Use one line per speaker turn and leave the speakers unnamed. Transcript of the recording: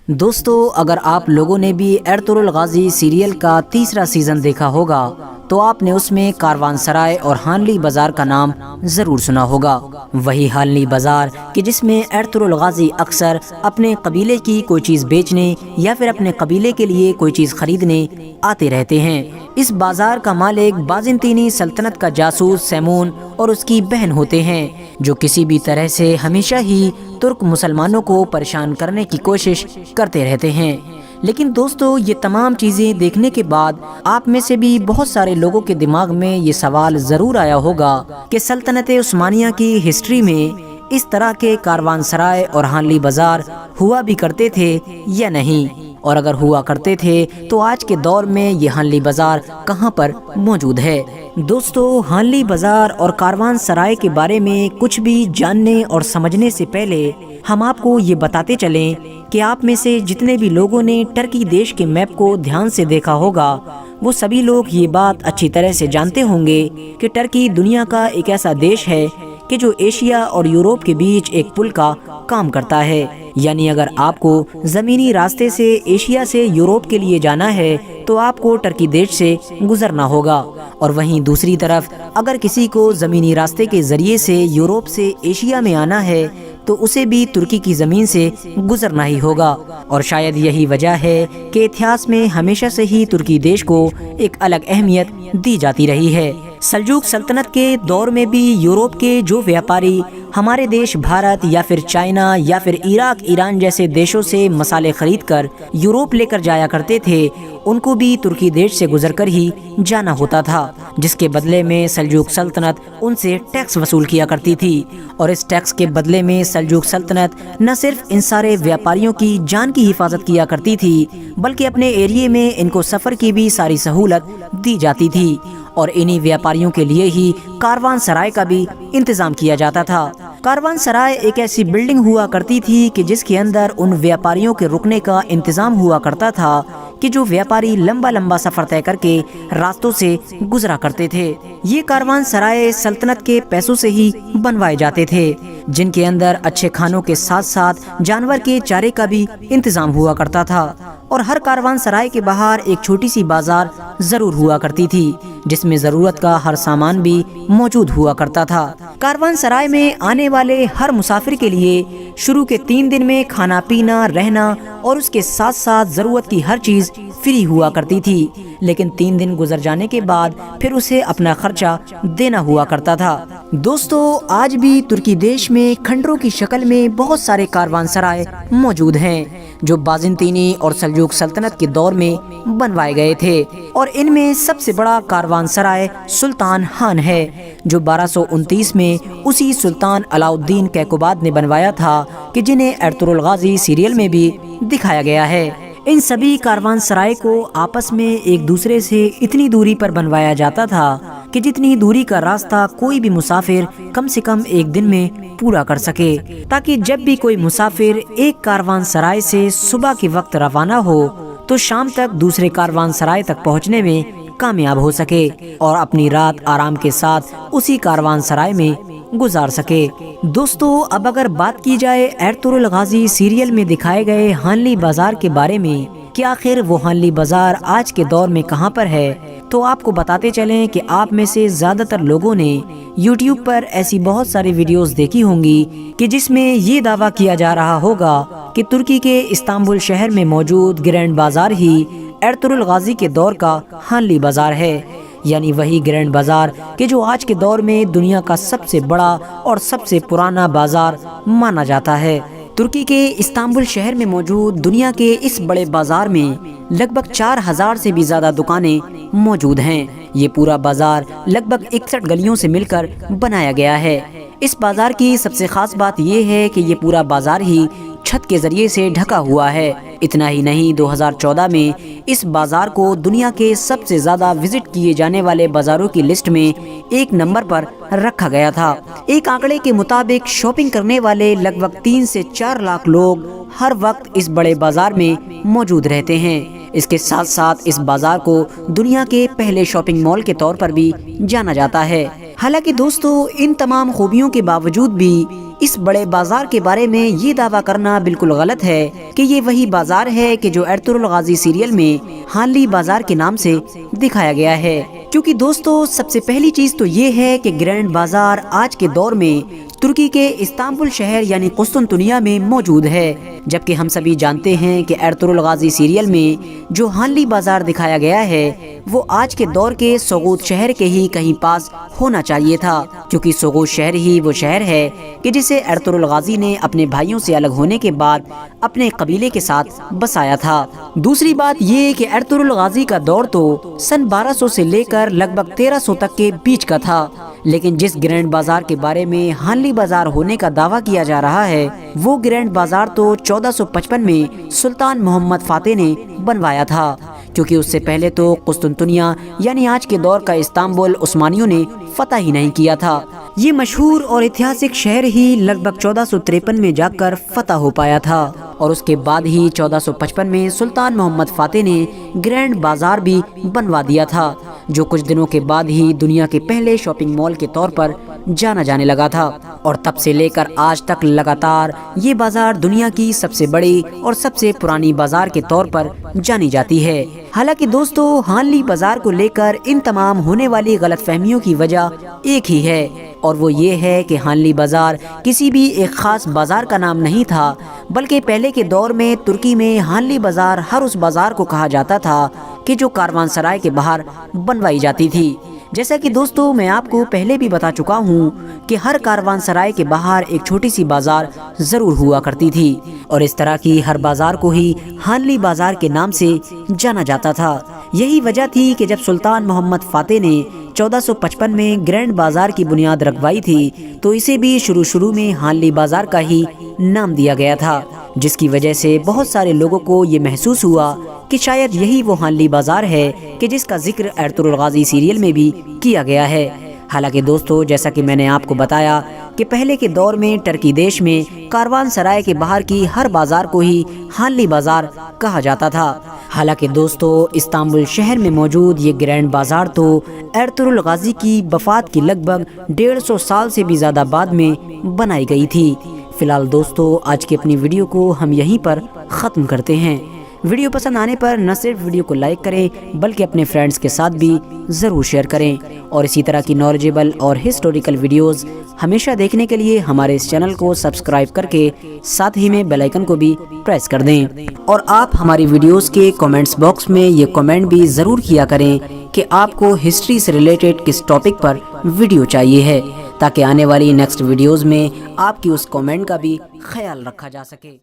دوستو، اگر آپ لوگوں نے بھی ارطغرل غازی سیریل کا تیسرا سیزن دیکھا ہوگا تو آپ نے اس میں کاروان سرائے اور ہانلی بازار کا نام ضرور سنا ہوگا۔ وہی ہانلی بازار کہ جس میں ارطغرل غازی اکثر اپنے قبیلے کی کوئی چیز بیچنے یا پھر اپنے قبیلے کے لیے کوئی چیز خریدنے آتے رہتے ہیں۔ اس بازار کا مالک بازنطینی سلطنت کا جاسوس سیمون اور اس کی بہن ہوتے ہیں، جو کسی بھی طرح سے ہمیشہ ہی ترک مسلمانوں کو پریشان کرنے کی کوشش کرتے رہتے ہیں۔ لیکن دوستو، یہ تمام چیزیں دیکھنے کے بعد آپ میں سے بھی بہت سارے لوگوں کے دماغ میں یہ سوال ضرور آیا ہوگا کہ سلطنت عثمانیہ کی ہسٹری میں اس طرح کے کاروان سرائے اور ہانلی بازار ہوا بھی کرتے تھے یا نہیں، اور اگر ہوا کرتے تھے تو آج کے دور میں یہ ہانلی بازار کہاں پر موجود ہے۔ دوستو، ہانلی بازار اور کاروان سرائے کے بارے میں کچھ بھی جاننے اور سمجھنے سے پہلے ہم آپ کو یہ بتاتے چلیں کہ آپ میں سے جتنے بھی لوگوں نے ٹرکی دیش کے میپ کو دھیان سے دیکھا ہوگا وہ سبھی لوگ یہ بات اچھی طرح سے جانتے ہوں گے کہ ٹرکی دنیا کا ایک ایسا دیش ہے کہ جو ایشیا اور یوروپ کے بیچ ایک پل کا کام کرتا ہے۔ یعنی اگر آپ کو زمینی راستے سے ایشیا سے یوروپ کے لیے جانا ہے تو آپ کو ٹرکی دیش سے گزرنا ہوگا، اور وہیں دوسری طرف اگر کسی کو زمینی راستے کے ذریعے سے یوروپ سے ایشیا میں آنا ہے تو اسے بھی ترکی کی زمین سے گزرنا ہی ہوگا۔ اور شاید یہی وجہ ہے کہ اتہاس میں ہمیشہ سے ہی ترکی دیش کو ایک الگ اہمیت دی جاتی رہی ہے۔ سلجوق سلطنت کے دور میں بھی یوروپ کے جو ویاپاری ہمارے دیش بھارت یا پھر چائنا یا پھر عراق ایران جیسے دیشوں سے مسالے خرید کر یوروپ لے کر جایا کرتے تھے، ان کو بھی ترکی دیش سے گزر کر ہی جانا ہوتا تھا، جس کے بدلے میں سلجوق سلطنت ان سے ٹیکس وصول کیا کرتی تھی۔ اور اس ٹیکس کے بدلے میں سلجوق سلطنت نہ صرف ان سارے ویاپاریوں کی جان کی حفاظت کیا کرتی تھی بلکہ اپنے ایریے میں ان کو سفر کی بھی ساری سہولت دی جاتی تھی، اور انہی ویاپاریوں کے لیے ہی کاروان سرائے کا بھی انتظام کیا جاتا تھا۔ کاروان سرائے ایک ایسی بلڈنگ ہوا کرتی تھی کہ جس کے اندر ان ویاپاریوں کے رکنے کا انتظام ہوا کرتا تھا کہ جو ویاپاری لمبا لمبا سفر طے کر کے راستوں سے گزرا کرتے تھے۔ یہ کاروان سرائے سلطنت کے پیسوں سے ہی بنوائے جاتے تھے، جن کے اندر اچھے کھانوں کے ساتھ ساتھ جانور کے چارے کا بھی انتظام ہوا کرتا تھا، اور ہر کاروان سرائے کے باہر ایک چھوٹی سی بازار ضرور ہوا کرتی تھی جس میں ضرورت کا ہر سامان بھی موجود ہوا کرتا تھا۔ کاروان سرائے میں آنے والے ہر مسافر کے لیے شروع کے 3 دن میں کھانا پینا رہنا اور اس کے ساتھ ساتھ ضرورت کی ہر چیز فری ہوا کرتی تھی، لیکن 3 دن گزر جانے کے بعد پھر اسے اپنا خرچہ دینا ہوا کرتا تھا۔ دوستو، آج بھی ترکی دیش میں کھنڈروں کی شکل میں بہت سارے کاروان سرائے موجود ہیں جو بازنطینی اور سلجوق سلطنت کے دور میں بنوائے گئے تھے، اور ان میں سب سے بڑا کاروان سرائے سلطان ہان ہے جو 1229 میں اسی سلطان علاء الدین کیقوباد نے بنوایا تھا کہ جنہیں ارطغرل غازی سیریل میں بھی دکھایا گیا ہے۔ ان سبھی کاروان سرائے کو آپس میں ایک دوسرے سے اتنی دوری پر بنوایا جاتا تھا کہ جتنی دوری کا راستہ کوئی بھی مسافر کم سے کم ایک دن میں پورا کر سکے، تاکہ جب بھی کوئی مسافر ایک کاروان سرائے سے صبح کے وقت روانہ ہو تو شام تک دوسرے کاروان سرائے تک پہنچنے میں کامیاب ہو سکے اور اپنی رات آرام کے ساتھ اسی کاروان سرائے میں گزار سکے۔ دوستو، اب اگر بات کی جائے ارطغرل غازی سیریل میں دکھائے گئے ہانلی بازار کے بارے میں کہ آخر وہ ہانلی بازار آج کے دور میں کہاں پر ہے، تو آپ کو بتاتے چلیں کہ آپ میں سے زیادہ تر لوگوں نے یوٹیوب پر ایسی بہت ساری ویڈیوز دیکھی ہوں گی کہ جس میں یہ دعویٰ کیا جا رہا ہوگا کہ ترکی کے استنبول شہر میں موجود گرینڈ بازار ہی ارطغرل غازی کے دور کا ہانلی بازار ہے، یعنی وہی گرینڈ بازار کہ جو آج کے دور میں دنیا کا سب سے بڑا اور سب سے پرانا بازار مانا جاتا ہے۔ ترکی کے استنبول شہر میں موجود دنیا کے اس بڑے بازار میں لگ بھگ 4000 سے بھی زیادہ دکانیں موجود ہیں۔ یہ پورا بازار لگ بھگ 61 گلیوں سے مل کر بنایا گیا ہے۔ اس بازار کی سب سے خاص بات یہ ہے کہ یہ پورا بازار ہی چھت کے ذریعے سے ڈھکا ہوا ہے۔ اتنا ہی نہیں، 2014 میں اس بازار کو دنیا کے سب سے زیادہ وزٹ کیے جانے والے بازاروں کی لسٹ میں 1 نمبر پر رکھا گیا تھا۔ ایک آنکڑے کے مطابق شاپنگ کرنے والے لگ بھگ 3 سے 4 لاکھ لوگ ہر وقت اس بڑے بازار میں موجود رہتے ہیں۔ اس کے ساتھ ساتھ اس بازار کو دنیا کے پہلے شاپنگ مال کے طور پر بھی جانا جاتا ہے۔ حالانکہ دوستو، ان تمام خوبیوں کے باوجود بھی اس بڑے بازار کے بارے میں یہ دعویٰ کرنا بالکل غلط ہے کہ یہ وہی بازار ہے کہ جو ارطغرل غازی سیریل میں ہانلی بازار کے نام سے دکھایا گیا ہے، کیونکہ دوستو سب سے پہلی چیز تو یہ ہے کہ گرینڈ بازار آج کے دور میں ترکی کے استنبول شہر یعنی قسطنطنیہ میں موجود ہے، جبکہ ہم سبھی جانتے ہیں کہ ارطغرل غازی سیریل میں جو ہانلی بازار دکھایا گیا ہے وہ آج کے دور کے سوغوت شہر کے ہی کہیں پاس ہونا چاہیے تھا، کیونکہ سوغوت شہر ہی وہ شہر ہے کہ جسے ارطغرل غازی نے اپنے بھائیوں سے الگ ہونے کے بعد اپنے قبیلے کے ساتھ بسایا تھا۔ دوسری بات یہ کہ ارطغرل غازی کا دور تو سن 1200 سے لے کر لگ بھگ 1300 تک کے بیچ کا تھا، لیکن جس گرینڈ بازار کے بارے میں ہانلی بازار ہونے کا دعویٰ کیا جا رہا ہے وہ گرینڈ بازار تو 1455 میں سلطان محمد فاتح نے بنوایا تھا، کیونکہ اس سے پہلے تو قسطنطنیہ یعنی آج کے دور کا استنبول عثمانیوں نے فتح ہی نہیں کیا تھا۔ یہ مشہور اور ایتہاسک شہر ہی لگ بھگ 1453 میں جا کر فتح ہو پایا تھا، اور اس کے بعد ہی 1455 میں سلطان محمد فاتح نے گرینڈ بازار بھی بنوا دیا تھا، جو کچھ دنوں کے بعد ہی دنیا کے پہلے شاپنگ مال کے طور پر جانا جانے لگا تھا، اور تب سے لے کر آج تک لگاتار یہ بازار دنیا کی سب سے بڑی اور سب سے پرانی بازار کے طور پر جانی جاتی ہے۔ حالانکہ دوستو ہانلی بازار کو لے کر ان تمام ہونے والی غلط فہمیوں کی وجہ ایک ہی ہے، اور وہ یہ ہے کہ ہانلی بازار کسی بھی ایک خاص بازار کا نام نہیں تھا، بلکہ پہلے کے دور میں ترکی میں ہانلی بازار ہر اس بازار کو کہا جاتا تھا کہ جو کاروان سرائے کے باہر بنوائی جاتی تھی۔ جیسا کہ دوستو میں آپ کو پہلے بھی بتا چکا ہوں کہ ہر کاروان سرائے کے باہر ایک چھوٹی سی بازار ضرور ہوا کرتی تھی، اور اس طرح کی ہر بازار کو ہی ہانلی بازار کے نام سے جانا جاتا تھا۔ یہی وجہ تھی کہ جب سلطان محمد فاتح نے 1455 میں گرینڈ بازار کی بنیاد رکھوائی تھی تو اسے بھی شروع میں ہانلی بازار کا ہی نام دیا گیا تھا، جس کی وجہ سے بہت سارے لوگوں کو یہ محسوس ہوا کہ شاید یہی وہ ہانلی بازار ہے کہ جس کا ذکر ارطغرل غازی سیریل میں بھی کیا گیا ہے۔ حالانکہ دوستو جیسا کہ میں نے آپ کو بتایا کہ پہلے کے دور میں ٹرکی دیش میں کاروان سرائے کے باہر کی ہر بازار کو ہی ہانلی بازار کہا جاتا تھا۔ حالانکہ دوستو استنبول شہر میں موجود یہ گرینڈ بازار تو ارطغرل غازی کی وفات کی لگ بھگ 150 سال سے بھی زیادہ بعد میں بنائی گئی تھی۔ فی الحال دوستو آج کی اپنی ویڈیو کو ہم یہیں پر ختم کرتے ہیں۔ ویڈیو پسند آنے پر نہ صرف ویڈیو کو لائک کریں بلکہ اپنے فرینڈز کے ساتھ بھی ضرور شیئر کریں، اور اسی طرح کی نالجیبل اور ہسٹوریکل ویڈیوز ہمیشہ دیکھنے کے لیے ہمارے اس چینل کو سبسکرائب کر کے ساتھ ہی میں بیل آئیکن کو بھی پریس کر دیں، اور آپ ہماری ویڈیوز کے کامنٹس باکس میں یہ کامنٹ بھی ضرور کیا کریں کہ آپ کو ہسٹری سے ریلیٹڈ کس ٹاپک پر ویڈیو چاہیے ہے، تاکہ آنے والی نیکسٹ ویڈیوز میں آپ کی اس کامنٹ کا بھی خیال رکھا جا سکے۔